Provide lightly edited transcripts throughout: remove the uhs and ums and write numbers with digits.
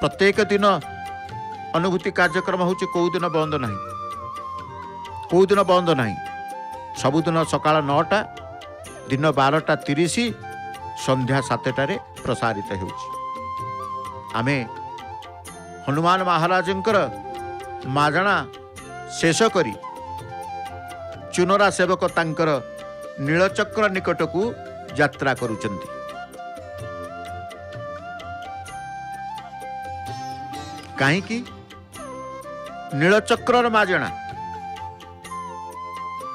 प्रत्येक दिन अनुभूति कार्यक्रम होची कौ दिन बंद नहीं, कौ दिन बंद नहीं। सबुदिन सकाळ 9टा, दिन 12:30, संध्या 7टारे प्रसारित होची। आमे हनुमान महाराजंकर माजणा शेष करी चुनरा सेवक तांकर नीलचक्र निकट को यात्रा करुचंती। कहीं नीलचक्र माजणा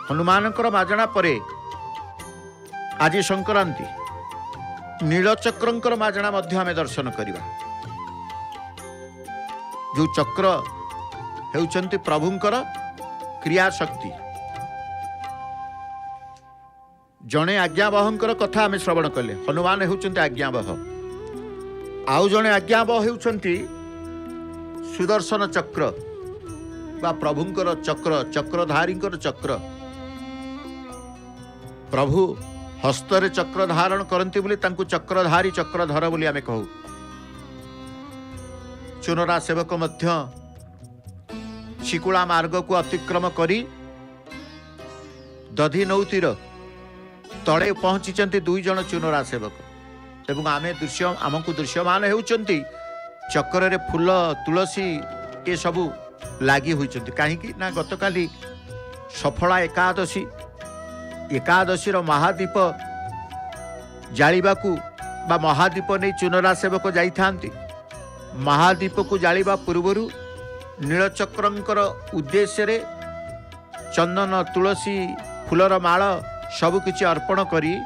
हनुमानकर माजणा परे आज संक्रांति नीलचक्रंकर माजणा मध्य आमे दर्शन करिबा। जो चक्र हेउचंती प्रभुंकर क्रिया शक्ति। जणे आज्ञावहंकर कथा आमे श्रवण कले। हनुमान हेउचंती आज्ञावह, आउ जणे आज्ञावह हेउचंती सुदर्शन चक्र बा प्रभुंकर चक्र, चक्रधारींकर चक्र। प्रभु हस्तरे चक्र धारण करती बोली तांकु चक्रधारी चक्रधर बोली आमे कहू। चुनरा सेवक मध्य शिकुला मार्ग को अतिक्रम करी दधी नौतीर तले पहुंची 2 जन चुनरा सेवक। एवं आमे दृश्य आमको दृश्यमान होउचंती चक्र रे फूल तुलसी ये सबू लागी होइचंती। कहीं ना गतकाली सफला एकादशी, एकादशी महादीप जालिबाकू बा महादीप नहीं चुनरा सेवक जाई थांती। महादीप को जालिबा पूर्वरु नीलचक्रंकर उद्देश्य रे चंदन तुलसी फूलर माळ सबु किछि अर्पण करी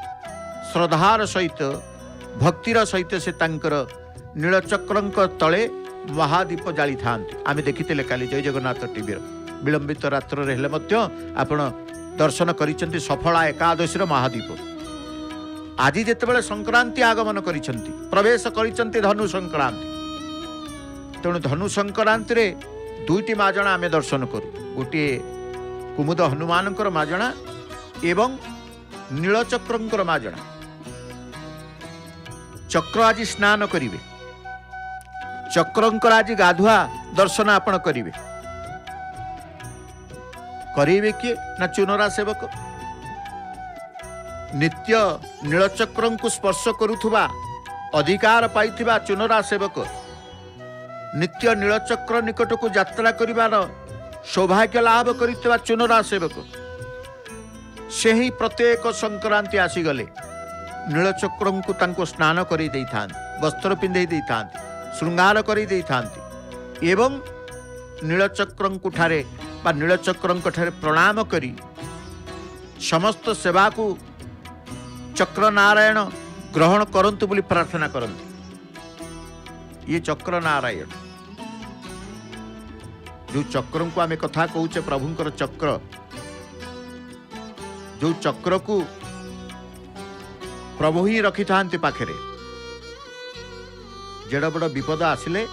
श्रद्धार सहित भक्तिर सहित से तांकर नीलचक्रंक तले महादीप जाली थांती। आमे देखिते काली जय जगन्नाथ टीवी विलंबित रात्र हेले मध्य आपण दर्शन करिसेंती सफला एकादशी महादीप। आज जेतेबेले संक्रांति आगमन करिसेंती, प्रवेश करिसेंती धनु संक्रांति। तेणु धनु संक्रांति रे 2टी माजणा आमे दर्शन करू। गोटे कुमुद हनुमानकर माजणा एवं नीलचक्रंकर माजणा। चक्र आज स्नान करिवे, चक्रंकर आज गाधुआ दर्शन आपण करिवे। करिवे किए ना चुनरा सेवक। नित्य नीलचक्रं को स्पर्श करुथुबा अधिकार पाइथिबा चुनरा सेवक नित्य नीलचक्र निकट को यात्रा करिबार सौभाग्य लाभ करितबा चुनरा सेवक से ही प्रत्येक संक्रांति आसीगले नीलचक्रं को तांको स्नान करी देई थान, वस्त्र पिंधे देई थान, श्रृंगार करी देई थान एवं नीलचक्रं को ठारे बा नीलचक्रं को ठारे प्रणाम करी समस्त सेवा को चक्र नारायण ग्रहण करंतु बोली प्रार्थना करंतु। ये चक्र नारायण जो चक्र को आमे कथा कहूचे प्रभुंकर चक्र, जो चक्र को प्रभु ही रखि थांती पाखरे। जेड़ बड़ विपद आसिले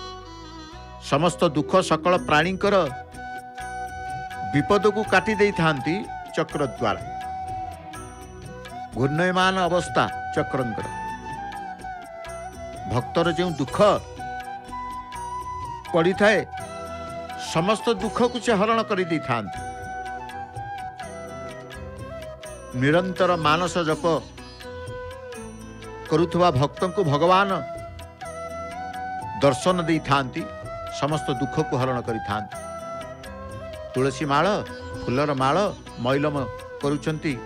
समस्त दुख सकल प्राणींकर विपद को काटी दे थांती चक्र द्वारा। घूर्णयमान अवस्था चक्रंकर भक्तर जो दुख पड़ी थाए समस्त दुख को से हरण कर दी थांती। निरंतर मानस जप करुथुवा भक्तों को भगवान दर्शन दे थांती, समस्त दुख को हरण करी थांती। तुलसी माळ फुलर माळ मैलम करुचंती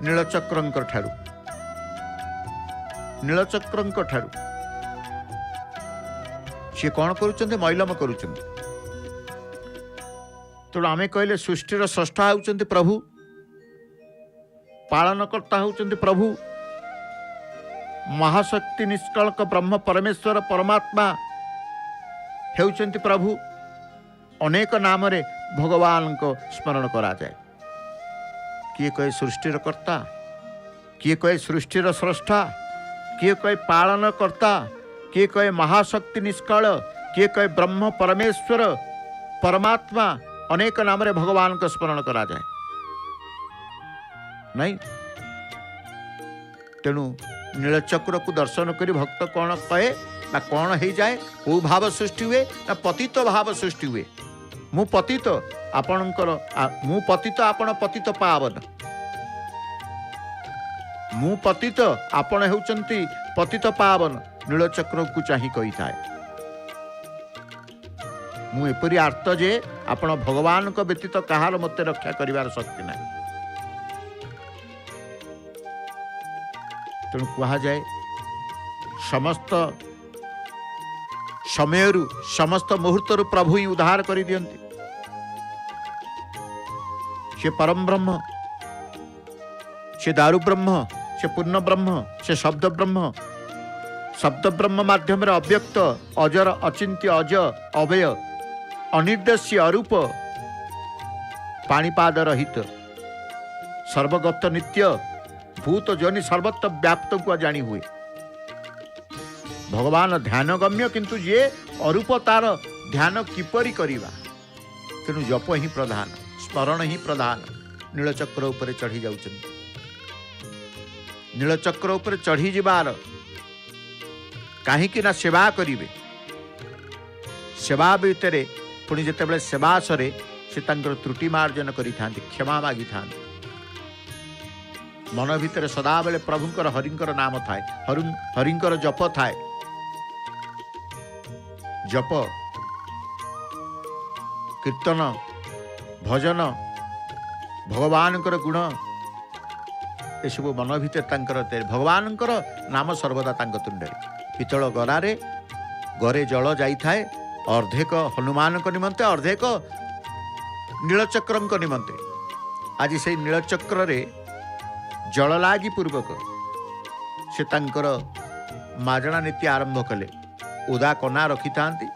नीलचक्रंकर ठारू, नीलचक्रंकर ठारू सी कौन करुचंती मैलम करुचंती। तेणु आमे कहले सृष्टिर स्रष्टा होउचंती प्रभु, पालनकर्ता होउचंती प्रभु, महाशक्ति निष्कलक ब्रह्म परमेश्वर परमात्मा हेउचंती प्रभु। अनेक नाम रे भगवान को स्मरण करा जाए। किए कहे सृष्टिर कर्ता, किए कहे सृष्टिर स्रष्टा, किए कहे पालन कर्ता, किए कहे महाशक्ति निष्कल, किए कहे ब्रह्म परमेश्वर परमात्मा। अनेक नाम रे भगवान को स्मरण करा जाए नहीं। तेणु नीलचक्र को दर्शन करी भक्त कौन कहे ना कौन हो जाए को भाव सृष्टि हुए ना पतित भाव सृष्टि हुए मु पतित आपणकर मु पतित आपण पतित पावन मु पतित आपण हेउचंती पतित पावन नीलचक्र को चाही कही थाए मु एपरी अर्थ जे आपण भगवान को व्यतीत कहार मते रक्षा करिवार शक्ति ना तेणु कहा जाए समस्त समयरु समस्त मुहूर्तरु प्रभु ही उद्धार करि दियंती से परम ब्रह्म से दारु ब्रह्म से पूर्ण ब्रह्म से शब्द ब्रह्म माध्यम अव्यक्त अजर अचिंत्य अज अवय अनिर्देश्य अरूप पाणीपाद रहित सर्वगत नित्य भूत जनि सर्वत्र व्याप्त को जानी हुए भगवान ध्यान गम्य किंतु ये अरूप तार ध्यान किपरि करिवा तेणु जप ही प्रधान स्मरण ही प्रधान नीलचक्र उपरे चढ़ी जाउछन नीलचक्र उपरे चढ़ी जिबार कहीं सेवा करिवे सेवा भितर पुणी जिते सेवा सरे से त्रुटि मार्जन करि क्षमा मागी था मन भितर सदा बेले प्रभुंकर हरिंकर नाम थाए हरिंकर जप थाए जप कीर्तन भजन भगवानकर गुण एसबू मन भितर भगवानकर नाम सर्वदा तुंडे पितल गरारे गरे जल जाए अर्धेक हनुमान निमंते अर्धेक नीलचक्र निमंते आज से नीलचक्र रे जल लागी पूर्वक से तांकर माजणा नीति आरंभ कले उदा कना रखि थांती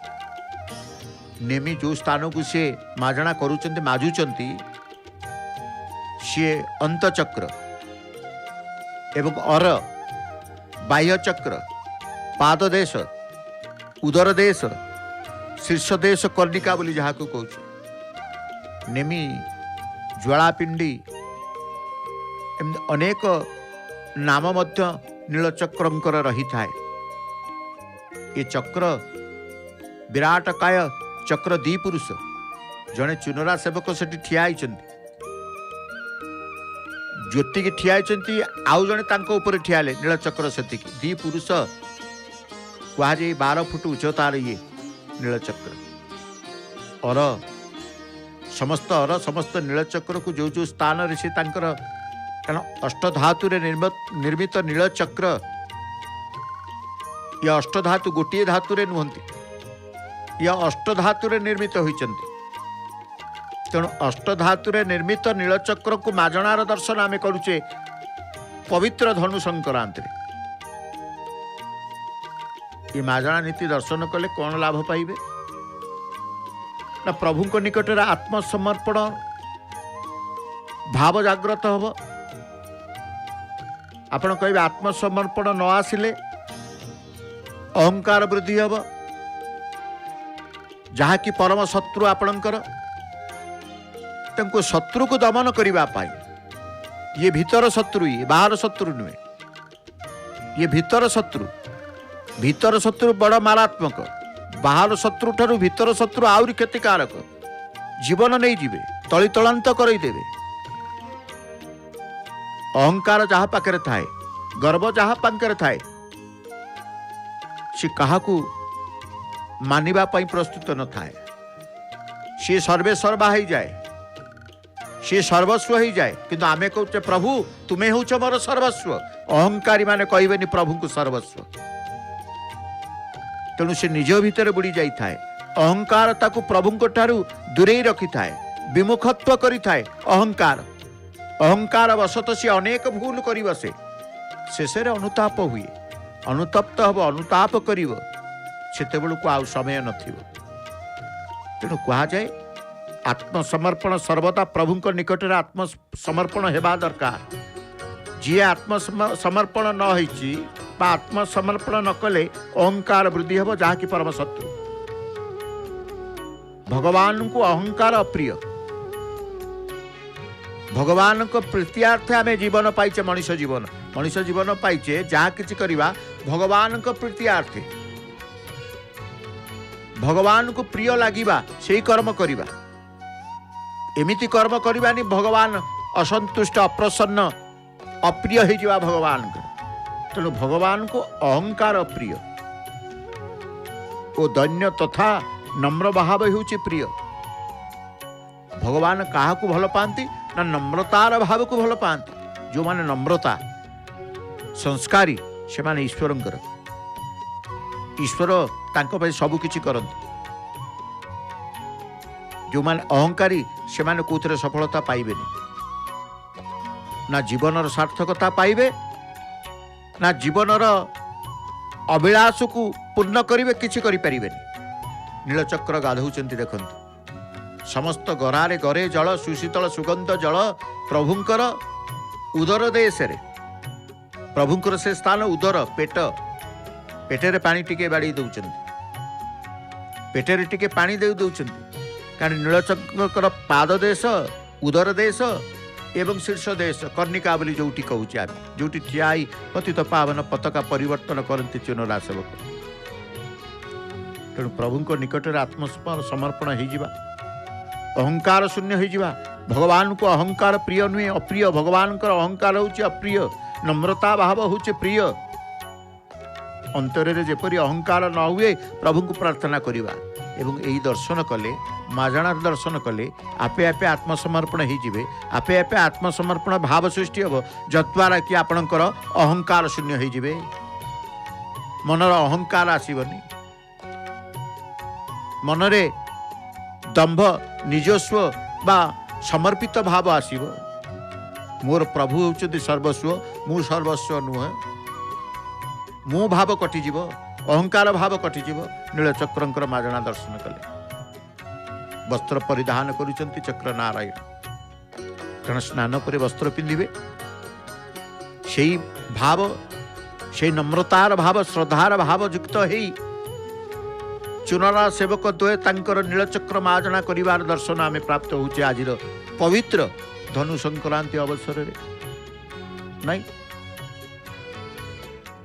नेमी जो स्थान को सी माजणा करूचंती माजुचंती सी अंतचक्र एवं अर बाह्य चक्र पाद देश उदर देश शीर्ष देश कर्णिका बोली जहाँ को कहूँ नेमी ज्वालापिंडी अनेक नाम मध्य नीलचक्रंकर रही थाए ये चक्र विराट काय चक्र दी पुरुष जड़े चुनरा सेवक से ठिया ज्योति की ठिया आउ जड़े ऊपर ठिया नीलचक्र से दी पुरुष कह 12 फुट उच्चतार ये नीलचक्र और समस्त नीलचक्र को जो स्थान रे से कारण अष्टधातु निर्मित नीलचक्र ये अष्टधातु गोटे धातु नुहति या अष्टधातु निर्मित होइचंती तेणु अष्टधातु निर्मित नीलचक्र को माजणार दर्शन आमे करुचे पवित्र धनु संक्रांति ये माजणा नीति दर्शन कले कौन लाभ पाइबे ना प्रभु को निकट रे आत्मसमर्पण भाव जाग्रत हब आपण कहिबे आत्मसमर्पण न आसिले अहंकार वृद्धि हब जहा कि परम शत्रु आपणकर शत्रु को दमन करने पाई ये भीतर शत्रु ये बाहर शत्रु नुहे ये भीतर शत्रु बड़ मारात्मक बाहर शत्रु ठारू भीतर शत्रु आउरी क्षतिकारक जीवन नहीं जीवे तली तलांत करदेवे अहंकार जहाँ पाखे थाए गर्व जहाँ पाखे थाए सी क्या मानिबा पई प्रस्तुत न थाए सी सर्वेसर्वा हो जाए सी सर्वस्व हो जाए किंतु आमे कहते प्रभु तुम्हें हूँ मोर सर्वस्व अहंकारी माने कहबेनी प्रभु को सर्वस्व तेणु से निज भितर बुड़ी जाई थाए अहंकार ताकू प्रभु ठारू दूरे रखी थाए विमुखत्व करी थाए अहंकार वशत सी अनेक भूल कर बसे शेष अनुताप हुए अनुतप्त हम अनुताप कर सेते को आउ समय नथिबो तेणु कहा जाए आत्मसमर्पण सर्वदा प्रभु निकट में आत्मसमर्पण हेबा दरकार जी आत्मसमर्पण न होइछि बा आत्मसमर्पण न कले अहंकार वृद्धि हेब जहाँ कि परम शत्रु भगवान को अहंकार अप्रिय भगवान को प्रीत्यार्थे आम जीवन पाइचे मनुष्य जीवन पाइचे जहाँ किसी करवा भगवान को प्रीत्यार्थे भगवान को प्रिय लगिबा सेही कर्म करिबा। एमिति कर्म करबानी भगवान असंतुष्ट अप्रसन्न अप्रिय हो जावा भगवान को। तेणु भगवान को अहंकार प्रिय ओ दैन्य तथा नम्र भाव होउछि प्रिय। भगवान काहा को भल पाती ना नम्रतार भाव को भल पाती। जो माने नम्रता संस्कारी से माने ईश्वरंकर। ईश्वर तांको पे सब किछि करନ୍ତି। जो माने अहंकारी से माने कोथरे सफलता पाइबेनी, ना जीवनर सार्थकता पाइबे ना जीवनर अभिलाष को पूर्ण करिवे किछि करि परिबेनी। नीलचक्र गाधौचंती देखंतु समस्त गरारे गरे जल सुशीतल सुगंध जल प्रभुंकर उदर देश रे। प्रभुंकर से स्थान उदर पेट पेटेरे पानी टिके बाड़ी दउचंती। पेटेरे टिके पानी दे दउचंती कारण नीलचक्र पाद देश उदर देश एवं शीर्ष देश कर्णिका बोली जोटी कहूचे आम जोटी ठियाई पतित पावन पताका परिवर्तन करती चुनरा सेवक। तेणु प्रभु निकट में आत्मसमर्पण हो अहंकार शून्य हो। भगवान को अहंकार प्रिय नुहे अप्रिय। भगवान को अहंकार हूँ अप्रिय, नम्रता भाव हूँ प्रिय। अंतर जेपरी अहंकार न हुए प्रभु को प्रार्थना करवा एवं यही दर्शन कले माजणार दर्शन कले आपे आपे आत्मसमर्पण हो। आपे आपे आत्मसमर्पण भाव सृष्टि हम जद्वारा कि आपणकर अहंकार शून्य हो। मनर अहंकार आसबनी, मनरे दंभ निजस्व बा समर्पित भाव आसब। मोर प्रभु होउछन्ति सर्वस्व, मु सर्वस्व नुह। मु भाव कटिଯିव, अहंकार भाव कटिଯିव। नीलचक्रंकर माजणा दर्शन कले वस्त्र परिधान करुचंती चक्र नारायण। कारण स्नान पर वस्त्र पिंधिबे से भाव से नम्रतार भाव श्रद्धार भाव युक्त हेई चुनरा सेवक द्वय तांकर नीलचक्र मार्जना करिवार दर्शन आमे प्राप्त होचे आजिर पवित्र धनु संक्रांति अवसर रे नहीं।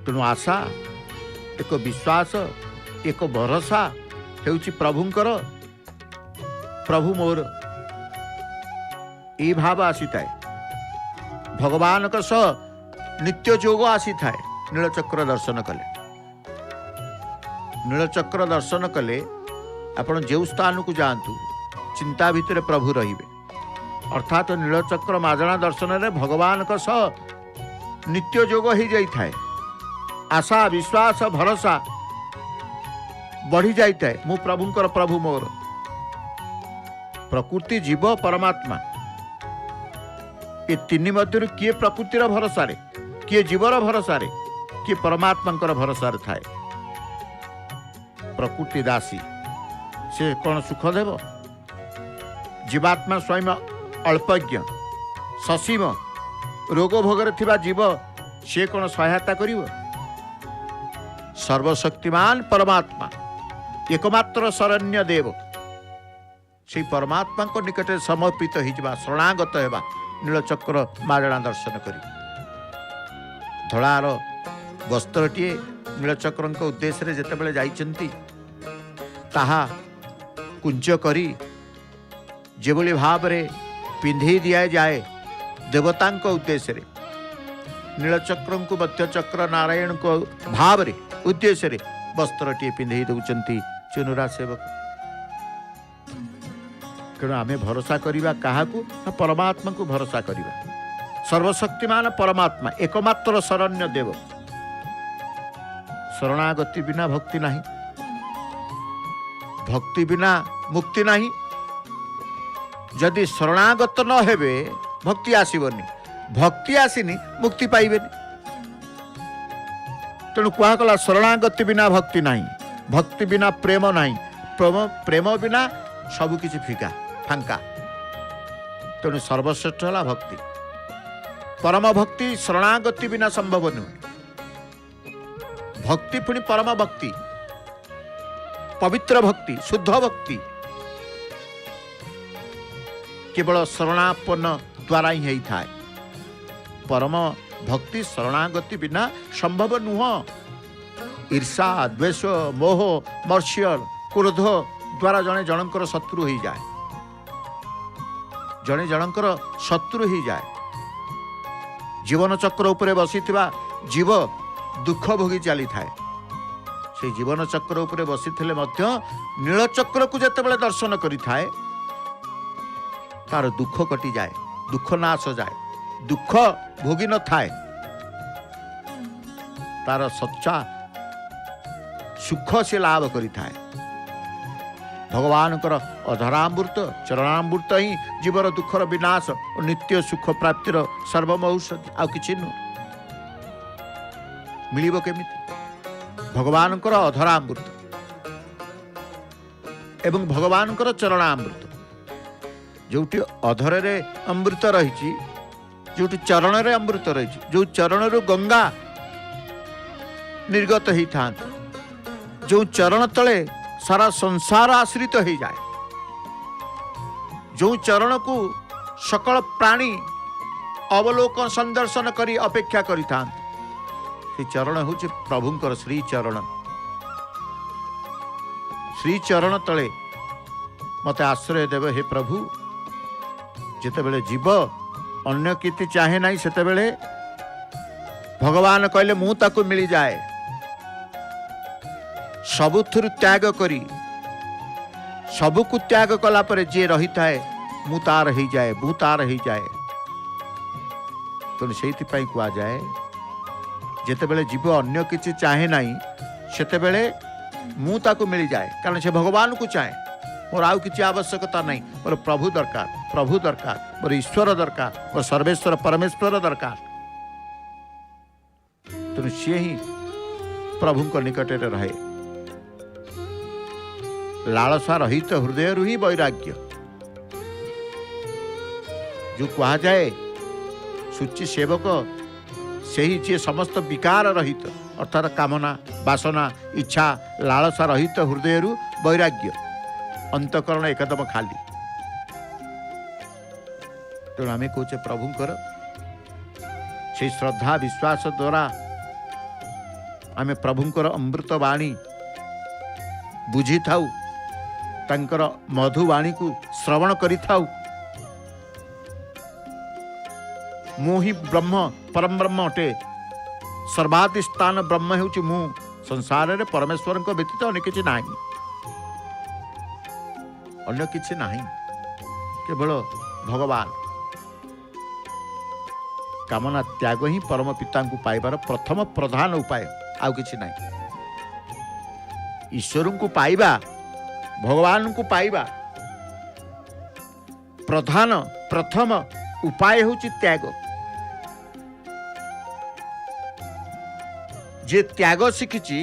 तेणु आशा एक विश्वास एक भरोसा हेउची प्रभुंकर। प्रभु मोर ये भाव आसी थाए भगवान का सह नित्य जोग आसी थाए। नीलचक्र दर्शन कले नीलचक्र दर्शन कले आपण जो स्थान को जातु चिंता भितर प्रभु रहिबे। अर्थात नीलचक्र माजणा दर्शन रे भगवान का सह नित्य जोग हो जाई थाए। आशा विश्वास भरोसा बढ़ी जाई थाए। मु प्रभुंकर प्रभु मोर। प्रकृति जीव परमात्मा ये तीन मध्य किए प्रकृतिर भरोसा रे, किए जीवर भरोसा रे, किए परमात्मा भरोसा रे थाए। प्रकृति दासी से कौन सुख देव? जीवात्मा स्वयं अल्पज्ञ ससीम रोग भोगर थिबा जीव से कौन सहायता करिव? सर्वशक्तिमान परमात्मा एकमात्र शरण्य देव से परमात्मा को निकट समर्पित हो शरणागत होगा। नीलचक्र माजणा दर्शन करी धଳାର वस्त्रटीए नीलचक्र उद्देश्य रे जेतेबेले जाइचंती ताहा कुंज करी जेभली भाव रे पिंधे दिया जाए देवतांक उद्देश्य रे नीलचक्र को मध्य चक्र नारायण को भाव रे उद्देश्य रे वस्त्रटीए पिंधे दउचंती चुनुरा सेवक। तेणु आमे भरोसा करिबा काहाकू? परमात्मा को भरोसा करिबा। सर्वशक्तिमान परमात्मा एकमात्र शरण्य देव। शरणागति बिना भक्ति नहीं, भक्ति बिना मुक्ति नहीं। जदि शरणागत न हेबे भक्ति आसीबनी, भक्ति आसीनी मुक्ति पाइबेनी। तेणु कहा गला शरणागति बिना भक्ति नहीं, भक्ति बिना प्रेम नहीं, प्रेम बिना सबकिछि फिका फांका। तेणु सर्वश्रेष्ठ है भक्ति। परम भक्ति शरणागति बिना संभव नुहे। भक्ति पुणी परम भक्ति, पवित्र भक्ति, शुद्ध भक्ति केवल शरणापन द्वारा ही थाए। परम भक्ति शरणागति बिना संभव नुह। ईर्षा द्वेष मोह मर्ष्य क्रोध द्वारा जड़े जनकर शत्रु हो जाए, जड़े जनकर शत्रु हो जाए। जीवन चक्र उपरे बसीथिबा जीव दुख भोगी चली थाए। से जीवन चक्र उपरे बसीथिले मध्य नीलचक्र को जेतेबेले दर्शन करि थाए तार दुख कटि जाए, दुख नाश जाए, दुख भोगी न थाए, तार सच्चा सुख से लाभ करि थाए। भगवानकर अधरामृत चरणामृत ही जीवर दुखर विनाश और नित्य सुख प्राप्तिर सर्वम औषधि, आ किछि नु मिलिबो केमिति? भगवानकर अधरामृत एवं भगवानकर चरणामृत, जोटी अधर रे अमृत रही, जोटी चरण रे अमृत रही, जो चरण रु गंगा निर्गत ही था, जो चरण तले सारा संसार आश्रित हो जाए, जो चरण को सकल प्राणी अवलोकन संदर्शन करी अपेक्षा करि था, से चरण हूँ प्रभुंकर श्री चरण। श्री चरण तले मते आश्रय देव हे प्रभु। जेतेबेले जीव अन्य किति चाहे नहीं, सेतेबेले भगवान कहले मु ताकू मिली जाए। सबुथुर त्याग करी, सबुकु त्याग कला परे जे रही थाए मु तार ही जाए, मु तार ही जाए। तेणु से कहा जाए जेतेबेले जीव अन्य किछि चाहे नहीं, सेतेबेले मु ताकू मिली जाए, कारण से भगवान को चाहे। मोर आउ किछि आवश्यकता नहीं, मोर प्रभु दरकार, प्रभु दरकार, मोर ईश्वर दरकार, मोर सर्वेश्वर परमेश्वर दरकार। तेणु सी ही प्रभु को निकट रहे। लालसा रहित हृदय ही वैराग्य, जो कहा जाए सूची सेवक से ही जे समस्त विकार रहित, अर्थात कामना वासना इच्छा लालसा रहित हृदय वैराग्य, अंतकरण एकदम खाली। तेणु आम कहे प्रभुंकर से श्रद्धा विश्वास द्वारा आम प्रभुंकर अमृत वाणी बुझी थाउ, तांकर मधुवाणी को श्रवण करि थाउ। मु ही ब्रह्म परम ब्रह्म अटे, सर्वाधिष्ठान ब्रह्म हेउछि मु। संसार रे परमेश्वर को व्यतीत अन्य किछि नाही, अन्य किछि नाही, केवल भगवान। कामना त्याग ही परम पिता को पाइबार प्रथम प्रधान उपाय, आउ किछि नाही। ईश्वर को पाइबा, भगवान को पाइबा प्रधान प्रथम उपाय होछि त्याग। जे त्याग शिखिछि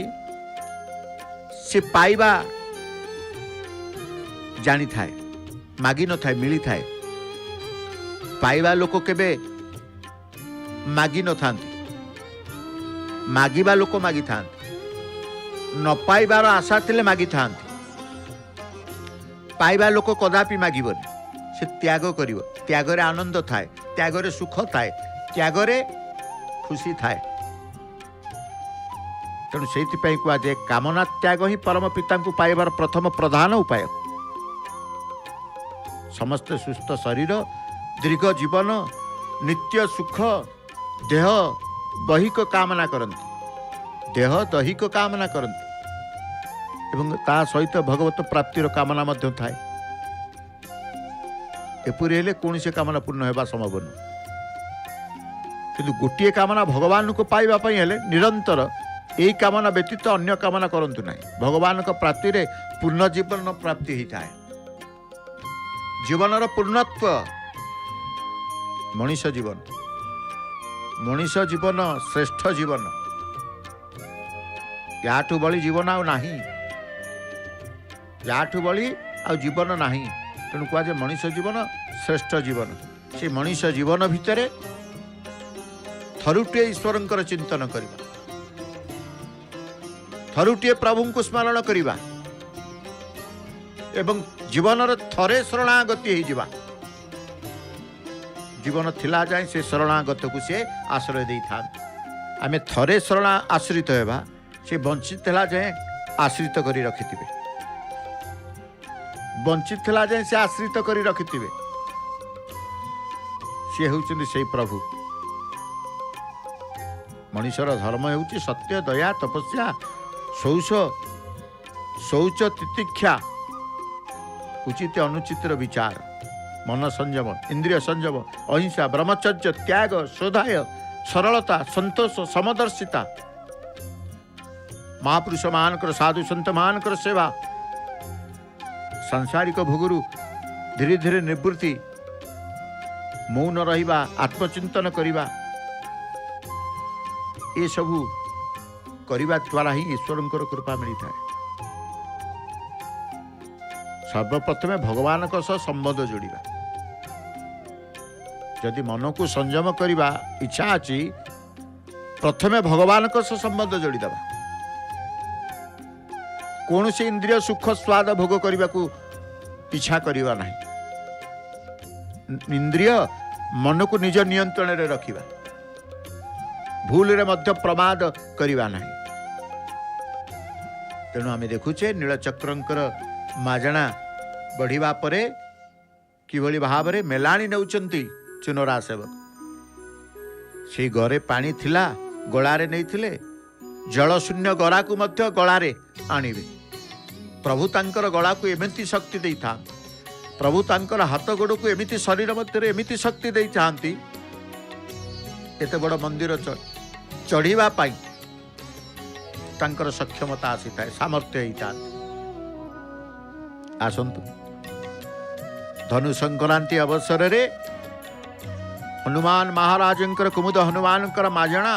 से पाइबा जानी थाए, मागी न थाए, मिली थाए। पाइबा लोक केबे मागी न थांती, मागिबा लोक मागी थांती, न पाइबार आशा थिले मागी थांती। पाइबा लोक कदापि मागिबनी, से त्याग करिवो। त्यागरे आनंद थाए, त्यागरे सुख थाए, त्यागरे खुशी थाए। तेणु से कहा जाए कामना त्याग ही परम पिता को पाइबार प्रथम प्रधान उपाय। समस्त सुस्थ शरीर, दीर्घ जीवन, नित्य सुख, देह दैहिक कामना करती, देह दैहिक कामना करती, एवं ता सहित भगवत प्राप्तिर कामना मध्य थाए। एपरि हेले कौन से कामना पूर्ण होगा संभव न, किंतु गोटे कामना भगवान को पाइबा पई हेले निरंतर यही कामना व्यतीत अन्य कामना करंतु नहीं। भगवान को प्राप्ति रे पूर्ण जीवन प्राप्ति ही थाए। जीवनर पूर्णत्व मनीष जीवन, मनीष जीवन श्रेष्ठ जीवन, याठू बड़ी जीवन आउ नाही, याठू बड़ी आउ जीवन नाही। तेणु कहा जाए मनीष जीवन श्रेष्ठ जीवन। से मनीष जीवन भितर थरुटे ईश्वरंकर चिंतन करबा, थरुटे प्रभु को स्मरण करबा, एवं जीवन थरे शरणागति हो जावा। जीवन थिला जाए से शरणागत को से आश्रय दे था। आम थरे शरणा आश्रित होगा, से वंचित है जाए आश्रित करी रखिथिबे। बंचिला जाए से आश्रित करी रखिथिबे सी होउछन्ति सेई प्रभु। मनुष्यर धर्म हेउछि सत्य दया तपस्या शौच तितिक्षा उचित अनुचितर विचार मन संयम इंद्रिय संयम अहिंसा ब्रह्मचर्य त्याग शोधाय सरलता संतोष समदर्शिता महापुरुष मानकर साधु संत मानकर सेवा सांसारिक भोगरू धीरे धीरे निवृत्ति मौन रहिबा आत्मचिंतन करिबा ये सबू करने द्वारा ही ईश्वर कृपा मिलता है। सर्वप्रथमे भगवान संबंध जोड़ा जदि मन को संयम करने इच्छा अच्छी प्रथमे भगवान संबंध जोड़ीद कौन से इंद्रिय सुख स्वाद भोग करने को इच्छा करवा ना इंद्रिय मन को निज नियंत्रण रे रखिबा भूल रे मध्य प्रमाद करवा ना तेणु आम देखुचे नीलचक्रंकर माजणा बढ़िबा परे किभली भाव रे मेलाणी नौचंती चुनरा सेवक से गरे पानी थिला गलारे नहीं थिले जल शून्य गरा को मध्य गलारे आनिबे प्रभु तांकर गला को एमती शक्ति दे था प्रभु तांकर हाथ गोड़ को एमती शरीर मध्य एमती शक्ति दे थांती एते बड़ मंदिर चढ़ीबा पाई तांकर सक्षमता आसी थाए सामर्थ्य होता आसंतु धनु संक्रांति अवसर रे हनुमान महाराजंकर कुमुद हनुमानकर माजणा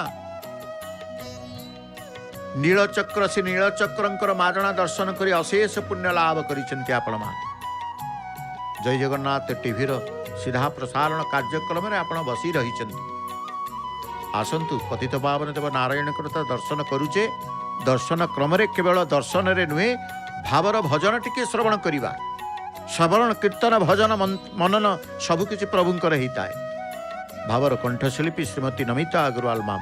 नीलचक्र से नीलचक्रंकर माजणा दर्शन करी अशेष पुण्य लाभ करिसेंति आपण माने जय जगन्नाथ टीवी रो सीधा प्रसारण कार्यक्रम रे आपण बसी रहिसेंति आसंतु पतित पावन देव नारायण करता दर्शन करुचे दर्शन क्रम रे केवल दर्शन रे नुहे भावर भजन टिके श्रवण करिबा श्रवण कीर्तन भजन मनन सबकिछि प्रभुंकर हिता है भावर कंठशिल्पी श्रीमती नमिता अग्रवाल माम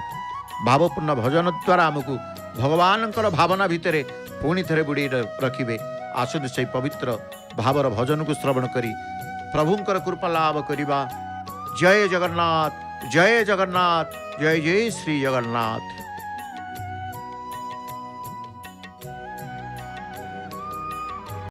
भावपूर्ण भजन द्वारा आमको भगवान भावना भितर पुणी थे बुड़ी रखिए आसद से पवित्र भावर भजन को श्रवण करी प्रभुंकर कृपा लाभ करिबा। जय जगन्नाथ जय जगन्नाथ जय जय श्री जगन्नाथ।